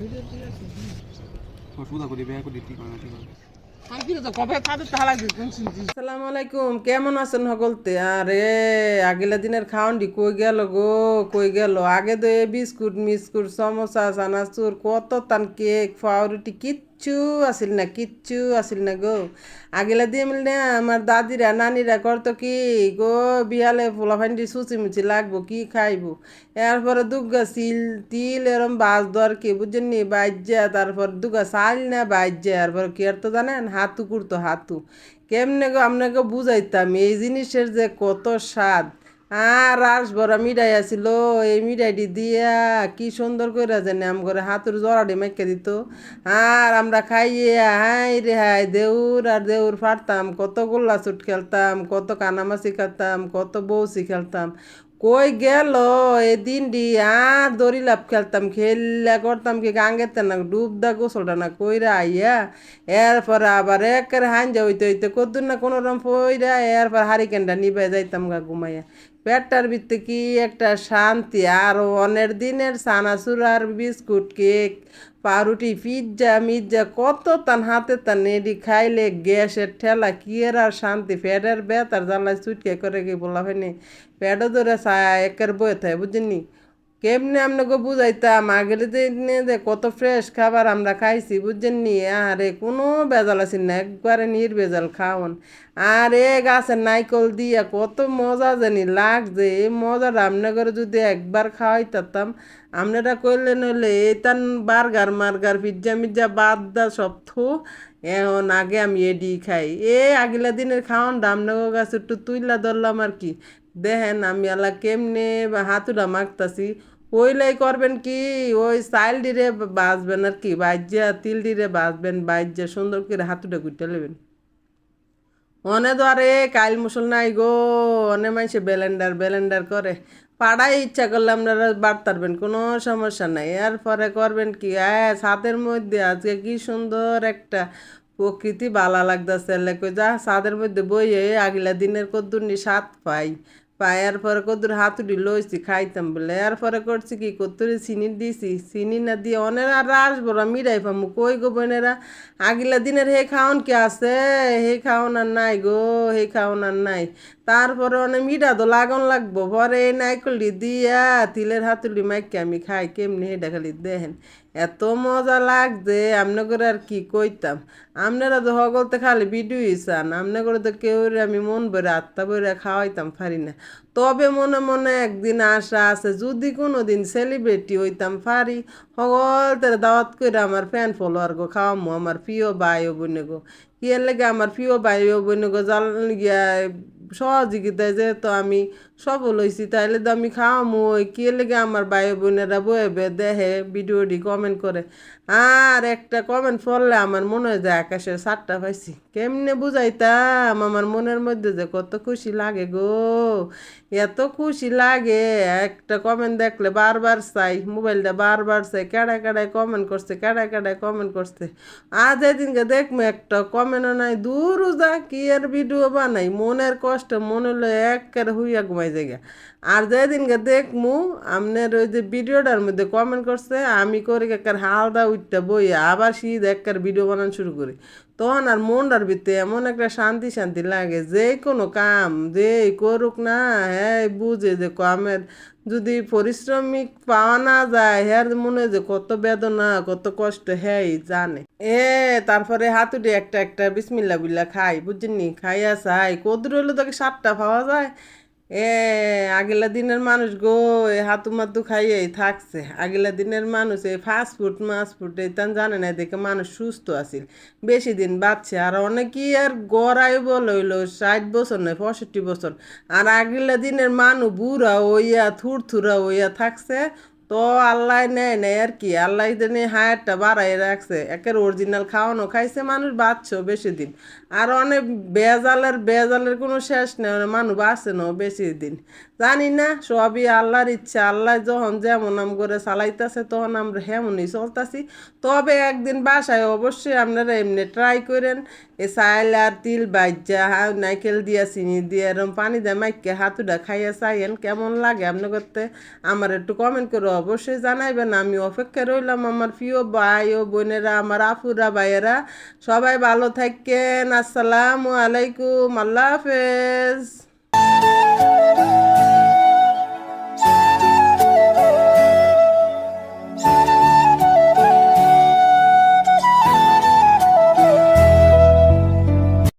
আসসালামু আলাইকুম, কেমন আছেন সকলতে? আরে আগেলা দিনের খাওয়ান্ডি কই গেল গো, কই গেল? আগে তো এ বিস্কুট মিস্কুট সমোসা চানাচুর কত তান কেক পাউরুটি কিচ্ছু আসিল না, কিচ্ছু আসিল না গো। আগেলা দিয়ে মিললে আমার দাদিরা নানিরা করতো কি গো, বিয়ালে পোলাফান্ডি সুচি মুচি লাগবো কি খাইবো, এরপরে দুগা তিল এরম বাজ দর কি বুঝছেন নি বাইজা, তারপর দুগা চাল না বাইজা, এরপর কি আর তো জানেন হাতু কুড়তো হাতু। কেমনে গো আপনাকে বুঝাইতাম এই জিনিসের যে কত স্বাদ। আর রাস ভরা মিঠাই আসিল, এই মিঠাইটি দিয়া কি সুন্দর করে জানি আম করে হাতুর জড়াটি মেখে দিত। আর আমরা খাইয়ে হাই রে হাই দেউর আর দেউর ফাটতাম, কত গোল্লা চুট খেলতাম, কত কানামাছি খেলতাম, কত বৌসি খেলতাম। কই গেল এই দিনটি? আর দড়ি লাভ খেলতাম, খেললা করতাম কি গাঙ্গেতে না ডুব দা গোসলটা না কইরা আইয়া, এরপরে আবার একের হাঞ্জা হইতে হইতে কদ্দুর না কোনো রকম পইরা এরপর হারিকেনটা নিবে যাইতাম গা ঘুমাইয়া। পেটটার ভিতরে কি একটা শান্তি। আর অনের দিনের চানাচুর আর বিস্কুট কেক পাউরুটি পিৎজা মিৎজা কত তান হাতে তান এডি খাইলে গ্যাসের ঠেলা কি এর আর শান্তি। পেটের ব্যথার জ্বালায় চুটকে করে কি বলা হয়নি, পেটও ধরে একের বয়ে থাকে বুঝিনি। কেমনে আপনাকে বুঝাইতাম আগের দিনে যে কত ফ্রেশ খাবার আমরা খাইছি বুঝছেন নি। আরে কোনো ভেজাল আছে না, একবারে নির্ভেজাল খাওন। আর এ গাছের নাইকল দিয়া কত মজা জানি লাগছে, এই মজাটা আপনাকে যদি একবার খাওয়াইতাম। আপনারা কইলে নইলে এতান বার্গার মার্গার পিৎজা মিৎজা বাদ দা সব থো, এখন আগে আমি এডি খাই। আগিলা দিনের খাওয়ানটা আপনাকে গাছ একটু তুইলা ধরলাম আর কি। দেখেন আমি আল্লাহ কেমনে হাতুটা মাখতাছি। ওইলাই করবেন কি, ওই চাইল ডিরে বাজবেন আর কি, বাইজা তিল ডিরে বাজবেন, বাইজা সুন্দর করে হাতুটা গুটে নেবেন। অনে ধরে কাইল মুসল নাই গো, অনে মাইসে বেলেন্ডার বেলেন্ডার করে পাড়াই ইচ্ছা করলে আপনারা বাড়তারবেন, কোনো সমস্যা নাই। এরপরে করবেন কি, ছাদের মধ্যে আজকে কি সুন্দর একটা প্রকৃতি বালা লাগতেছে, কই যা ছাদের মধ্যে বইয়ে আগিলা দিনের কদ্দুরনি স্বাদ পায়ার পরে কদ্দুর হাতুড়ি লইছি খাইতাম বলে। এরপরে করছি কি কত্তুরি চিনি দিছি, চিনি না দিয়ে অনেক আর আসবো না মিরাই পামু কই গো বোনেরা। আগিলা দিনের হে খাওন কি আছে, হে খাওন আর নাই গো, হে খাওন আর নাই। তারপরে অনেক মিঠা তো লাগন লাগবো, পরে এই নাইকলটি দিয়া তিলের হাতুড়ি মাইকে আমি খাই কেমনি হেটা খালি দেখেন এত মজা লাগছে। আপনাদের আর কি কইতাম, আপনারা তো হগলতে খালি ভিডিওই চান, আপনাদের তো কেউ আমি মন ভরে আত্মা ভরে খাওয়াইতাম পারি না। তবে মনে মনে একদিন আশা আছে, যদি কোনো দিন সেলিব্রিটি হইতাম পারি, সকল তারা দাওয়াত করে আমার ফ্যান ফলোয়ার গো খাওয়ামো, আমার প্রিয় ভাই ও বোনে গো। কি এর লেগে আমার প্রিয় ভাই ও বোনে গো জাল গিয়া সহযোগিতায় যেহেতু আমি সফল হয়েছি, তাইলে তো আমি খাওয়ামো। কি এর লেগে আমার ভাই বোনেরা বয়ে দেখে ভিডিওটি কমেন্ট করে। আর একটা কমেন্ট পড়লে আমার মনে হয় যে আকাশের সাতটা পাইছি। কেমনে বুঝাইতাম আমার মনের মধ্যে যে কত খুশি লাগে গো, এত খুশি লাগে। একটা কমেন্ট দেখলে বারবার চাই, মোবাইলটা বারবার চাই কেডায় কেডায় কমেন্ট করছে, কেডায় কেডায় কমেন্ট করছে। আজ এদিনকে দেখবো একটা কমেন্টও নাই, দূর যা কি আর ভিডিও বানাই, মনের কষ্ট মনে হলো একেবারে হুইয়া ঘুমাই জায়গা। আর যেদিনকে দেখমু আপনার ওই যে ভিডিওটার মধ্যে কমেন্ট করছে, আমি করি একার হালদা উঠটা বই আবার শীত একার ভিডিও বানানো শুরু করি। তখন আর মনটার ভিতরে এমন একটা শান্তি শান্তি লাগে, যে কোনো কাম যে করুক না হ্যাঁ বুঝে যে কামের যদি পরিশ্রমিক পাওয়া না যায়, হ্যাঁ মনে হয় যে কত বেদনা কত কষ্ট হ্যাঁ জানে। তারপরে হাতুড়ি একটা একটা বিসমিল্লা বিল্লা খাই বুঝছেন, খাইয়া চাই কদুর হইলে তোকে 7টা পাওয়া যায়। আগেলা দিনের মানুষ গো হাতু মাতু খাইয়েই থাকছে। আগেলা দিনের মানুষ এই ফাস্ট ফুড মাছ ফুড এটা জানে না, দেখে মানুষ সুস্থ আছিল, বেশি দিন বাঁচছে। আর অনেকেই আর গড়াই বলে হইলো 60 বছর নয় 65 বছর। আর আগেলা দিনের মানুষ বুড়া হইয়া থুরথুরা হইয়া থাকছে। তো আল্লাহ নেয় নেই আর কি, আল্লাহ জানি হায়ারটা বাড়াই রাখছে, একের অরিজিনাল খাওয়ানো খাইছে মানুষ বাঁচছো বেশি দিন। আর অনেক বেজালের কোনো শেষ নেই, মানুষ বাঁচে না বেশি দিন। জানি না, সবই আল্লাহর ইচ্ছা। আল্লাহ যখন যেমন আম করে চালাইতেছে তখন আমরা হেমনই চলতাছি। তবে একদিন বাসায় অবশ্যই আপনারা এমনি ট্রাই করেন, এ চাইল আর তিল ভাজ্যা নাইকেল দিয়া চিনি দিয়ে এরম পানি দিয়ে মাইকে হাতুটা খাইয়া চাইয়েন কেমন লাগে আপনি করতে। আমার একটু কমেন্ট করে অবশ্যই জানাইবেন। আমি অপেক্ষা রইলাম। আমার প্রিয় ভাই ও বোনেরা, আমার আপুরা ভাইয়েরা, সবাই ভালো থাকেন। আসসালামু আলাইকুম, আল্লাহ হাফেজ।